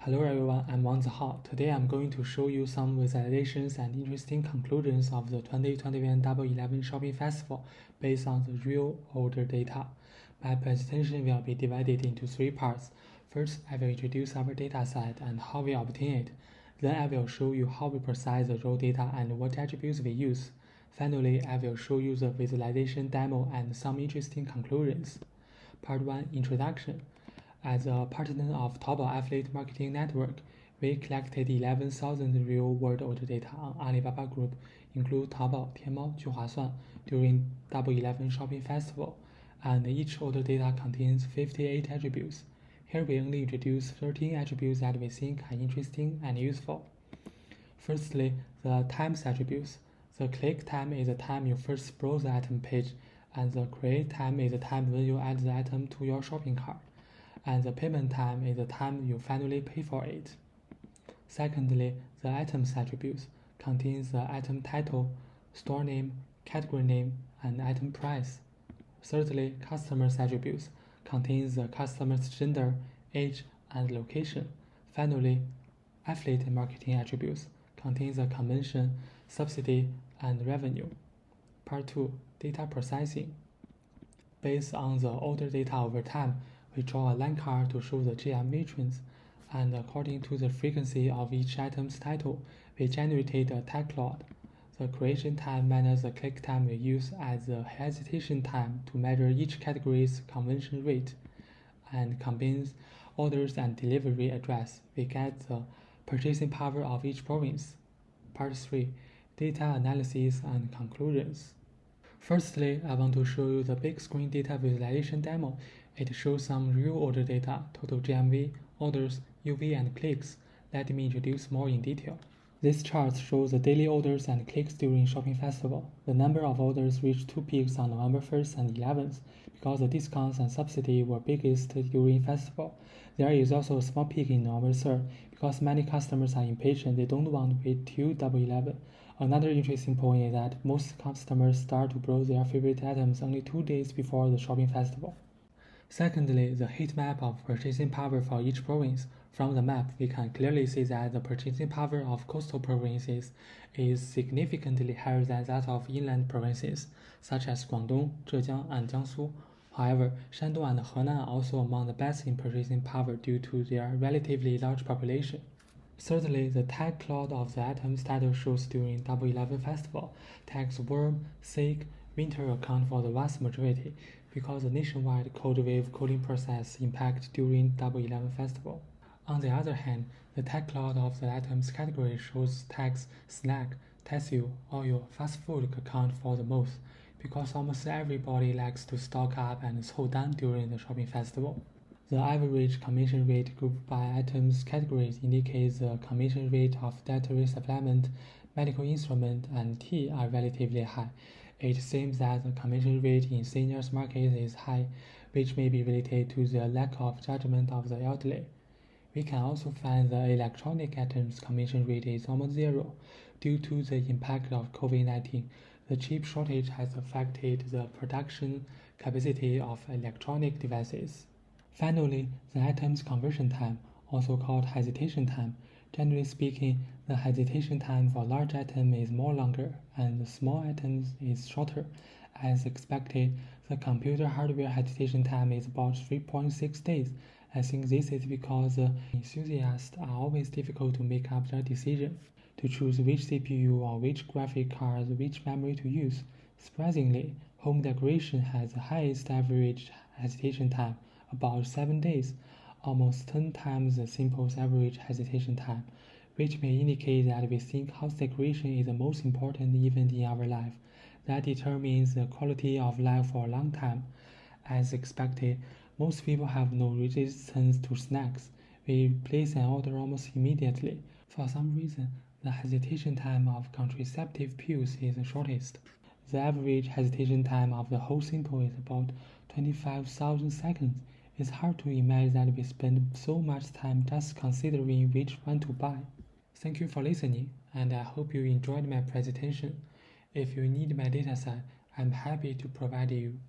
Hello everyone, I'm V1sua11zat1on. Today I'm going to show you some visualizations and interesting conclusions of the 2021 Double 11 Shopping Festival based on the real order data. My presentation will be divided into three parts. First, I will introduce our data set and how we obtain it. Then I will show you how we process the raw data and what attributes we use. Finally, I will show you the visualization demo and some interesting conclusions. Part 1, Introduction. As a partner of Taobao Affiliate Marketing Network, we collected 11,000 real-world order data on Alibaba Group, including Taobao, Tianmao, Juhuasuan, during Double 11 Shopping Festival, and each order data contains 58 attributes. Here we only introduce 13 attributes that we think are interesting and useful. Firstly, the times attributes. The click time is the time you first browse the item page, and the create time is the time when you add the item to your shopping cart, and the payment time is the time you finally pay for it. Secondly, the items attributes contains the item title, store name, category name, and item price. Thirdly, customers attributes contains the customer's gender, age, and location. Finally, affiliate marketing attributes contains the commission, subsidy, and revenue. Part 2, data processing. Based on the order data over time, we draw a line card to show the GMV trends, and according to the frequency of each item's title, we generated a tag cloud. The creation time minus the click time we use as the hesitation time to measure each category's conversion rate, and combines orders and delivery address, we get the purchasing power of each province. Part 3, data analysis and conclusions. Firstly, I want to show you the big screen data visualization demo. It shows some real order data, total GMV, orders, UV, and clicks. Let me introduce more in detail. This chart shows the daily orders and clicks during Shopping Festival. The number of orders reached two peaks on November 1st and 11th because the discounts and subsidy were biggest during festival. There is also a small peak in November 3rd because many customers are impatient, they don't want to wait till Double 11. Another interesting point is that most customers start to browse their favorite items only 2 days before the shopping festival. Secondly, the heat map of purchasing power for each province. From the map, we can clearly see that the purchasing power of coastal provinces is significantly higher than that of inland provinces, such as Guangdong, Zhejiang, and Jiangsu. However, Shandong and Henan are also among the best in purchasing power due to their relatively large population. Thirdly, the tag cloud of the item's title shows during Double 11 Festival. Tags warm, sick, winter account for the vast majority because the nationwide cold wave cooling process impact during Double 11 Festival. On the other hand, the tag cloud of the item's category shows tags snack, tissue, oil, fast food account for the most because almost everybody likes to stock up and slow down during the shopping festival. The average commission rate grouped by items categories indicates the commission rate of dietary supplement, medical instrument, and tea are relatively high. It seems that the commission rate in seniors market is high, which may be related to the lack of judgment of the elderly. We can also find the electronic items commission rate is almost zero. Due to the impact of COVID-19, the chip shortage has affected the production capacity of electronic devices. Finally, the item's conversion time, also called hesitation time. Generally speaking, the hesitation time for large items is more longer and the small items is shorter. As expected, the computer hardware hesitation time is about 3.6 days. I think this is because enthusiasts are always difficult to make up their decision to choose which CPU or which graphic card, which memory to use. Surprisingly, home decoration has the highest average hesitation time, about 7 days, almost 10 times the Simple's average hesitation time, which may indicate that we think house decoration is the most important event in our life. That determines the quality of life for a long time. As expected, most people have no resistance to snacks. We place an order almost immediately. For some reason, the hesitation time of contraceptive pills is the shortest. The average hesitation time of the whole Simple is about 25,000 seconds. It's hard to imagine that we spend so much time just considering which one to buy. Thank you for listening, and I hope you enjoyed my presentation. If you need my dataset, I'm happy to provide you.